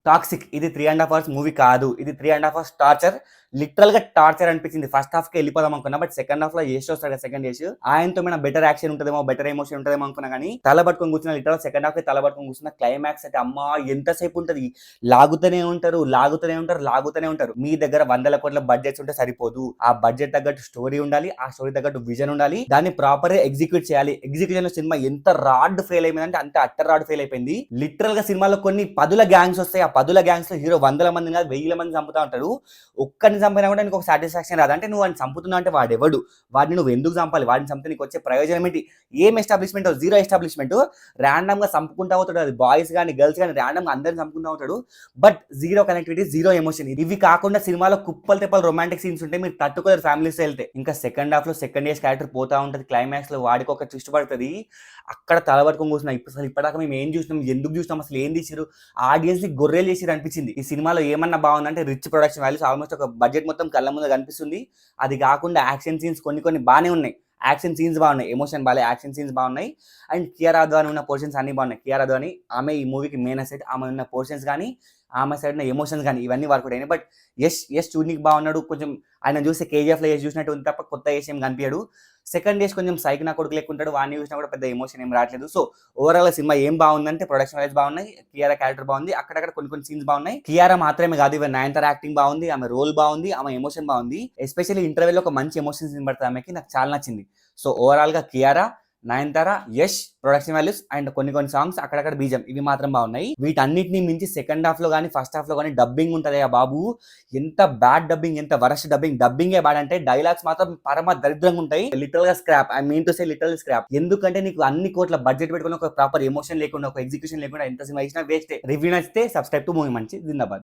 Toxic ఇది 3.5 hours movie కాదు. ఇది 3.5 అవర్స్ టార్చర్. లిటరల్‌గా టార్చర్ అనిపించింది. ఫస్ట్ హాఫ్‌కే వెళ్ళిపోదాం అనుకున్నా. బట్ సెకండ్ హాఫ్‌లో యష్ వస్తాడు కదా! సెకండ్ యష్. ఆయనతో ఏమైనా బెటర్ యాక్షన్ ఉంటదేమో, బెటర్ ఎమోషన్ ఉంటదేమో అనుకున్నా గానీ, తల పట్టుకొని కూర్చున్నా. లిటరల్‌గా సెకండ్ హాఫ్‌కే తల పట్టుకొని కూర్చున్నా. క్లైమాక్స్ అయితే అమ్మా! ఎంతసేపు ఉంటది. లాగుతూనే ఉంటారు, లాగుతూనే ఉంటారు, లాగుతూనే ఉంటారు. మీ దగ్గర వందల కోట్ల బడ్జెట్స్ ఉంటే సరిపోదు. ఆ బడ్జెట్ తగ్గట్టు స్టోరీ ఉండాలి. ఆ స్టోరీ తగ్గట్టు విజన్ ఉండాలి. దాన్ని ప్రాపర్‌గా ఎగ్జిక్యూట్ చేయాలి. ఎగ్జిక్యూషన్‌లో సినిమా ఎంత రాడ్ ఫెయిల్ అయిపోయిందంటే అంత అట్టర్ రాడ్ ఫెయిల్ అయిపోయింది. లిటరల్‌గా సినిమాలో కొన్ని పదుల గ్యాంగ్స్ వస్తాయి. ఆ పదుల గ్యాంగ్స్‌లో హీరో వందల మందిని కాదు, వెయ్యిల మందిని చంపుతా ఉంటాడు. ఒక్కడిని చంపినా కూడా నీకు ఒక సాటిస్ఫాక్షన్ రాదు. అంటే నువ్వు వాడిని చంపుతున్నావు అంటే వాడెవడు? వాడిని నువ్వు ఎందుకు చంపాలి? వాడిని చంపితే నీకు వచ్చే ప్రయోజనం ఏంటి? ఏం ఎస్టాబ్లిష్మెంట్? Zero establishment. ర్యాండమ్‌గా చంపుకుంటా పోతాడు. అది బాయ్స్ గాని, గర్ల్స్ గాని ర్యాండమ్‌గా అందరిని చంపుకుంటా ఉంటాడు. But zero connectivity, zero emotion. ఇవి కాకుండా సినిమాలో కుప్పలు తెప్పలు రొమాంటిక్ సీన్స్ ఉంటాయి. మీరు తట్టుకోలేరు ఫ్యామిలీస్‌తో వెళ్తే. ఇంకా సెకండ్ హాఫ్‌లో సెకండ్ ఇయర్స్ క్యారెక్టర్ పోతా ఉంటది. క్లైమాక్స్‌లో వాడికి ఒక ట్విస్ట్ పడతది. అక్కడ తలబట్టుకొని కూర్చున్నా. అసలు ఇప్పటిదాకా మేము ఏం చూసినాం? ఎందుకు చూసినాం? అసలు ఏం తీసిర్రు? ఆడియన్స్‌ని గొర్రెలు చేసిర్రు అనిపించింది. ఈ సినిమాలో ఏమన్నా బాగుందంటే రిచ్ ప్రొడక్షన్ వాల్యూస్, ఆల్మోస్ట్ ఒక బడ్జెట్ మొత్తం కళ్ళ ముందు కనిపిస్తుంది. అది కాకుండా యాక్షన్ సీన్స్ కొన్ని బానే ఉన్నాయి. యాక్షన్ సీన్స్ బాగున్నాయి. ఎమోషన్ బాలే, యాక్షన్ సీన్స్ బాగున్నాయి. అండ్ కియారా అద్వానీ ఉన్న పోర్షన్స్ అన్ని బాగున్నాయి. కియారా అద్వానీ ఆమె ఈ మూవీకి మెయిన్ అసెట్. ఆమె ఉన్న పోర్షన్స్ కానీ, ఆమె సైడ్ ఉన్న ఎమోషన్స్ కానీ ఇవన్నీ వర్కౌట్ అయినాయి. బట్ యష్ చూడనీకి బాగున్నాడు. కొంచెం ఆయన చూస్తే కేజీఎఫ్‌లో యష్ చూసినట్టు ఉంది తప్ప కొత్త యష్ ఏం కనిపించడు. సెకండ్ యష్ కొంచెం సైక్ నా కొడుకు లెక్క ఉంటాడు. వాడిని చూసినా కూడా పెద్ద ఎమోషన్ ఏం రావట్లేదు. సో ఓవరాల్ సినిమా ఏం బాగుందంటే ప్రొడక్షన్ వైజ్ బాగున్నాయి. కియారా క్యారెక్టర్ బాగుంది. అక్కడక్కడ కొన్ని సీన్స్ బాగున్నాయి. కియారా మాత్రమే కాదు, ఈవెన్ నయనతార యాక్టింగ్ బాగుంది. ఆమె రోల్ బాగుంది. ఆమె ఎమోషన్ బాగుంది. ఎస్పెషల్లీ ఇంటర్వెల్ ఒక మంచి ఎమోషన్ సీన్ పడుతుంది ఆమెకి. నాకు చాలా నచ్చింది. సో ఓవరాల్ గా Kiara, Nayanthara, Yash, production values and కొన్ని సాంగ్స్, అక్కడక్కడ బీజం, ఇవి మాత్రం బాగున్నాయి. వీటన్నిటిని మించి సెకండ్ హాఫ్ లో కానీ ఫస్ట్ హాఫ్ లో కానీ డబ్బింగ్ ఉంటది ఆ బాబు. ఎంత బ్యాడ్ డబ్బింగ్, ఎంత వరస్ట్ డబ్బింగ్. డబ్బింగే బ్యాడ్ అంటే డైలాగ్స్ మాత్రం పరమ దరిద్రంగా ఉంటాయి. లిటరల్ గా scrap. I mean to say literal scrap. ఎందుకంటే నీకు అన్ని కోట్ల బడ్జెట్ పెట్టుకుని ఒక ప్రాపర్ ఎమోషన్ లేకుండా, ఒక ఎగ్జిక్యూషన్ లేకుండా ఎంత సినిమా ఇచ్చినా వేస్ట్. రివ్యూ నచ్చితే సబ్స్క్రైబ్ టు మూవీ మంచి. జిందాబాద్.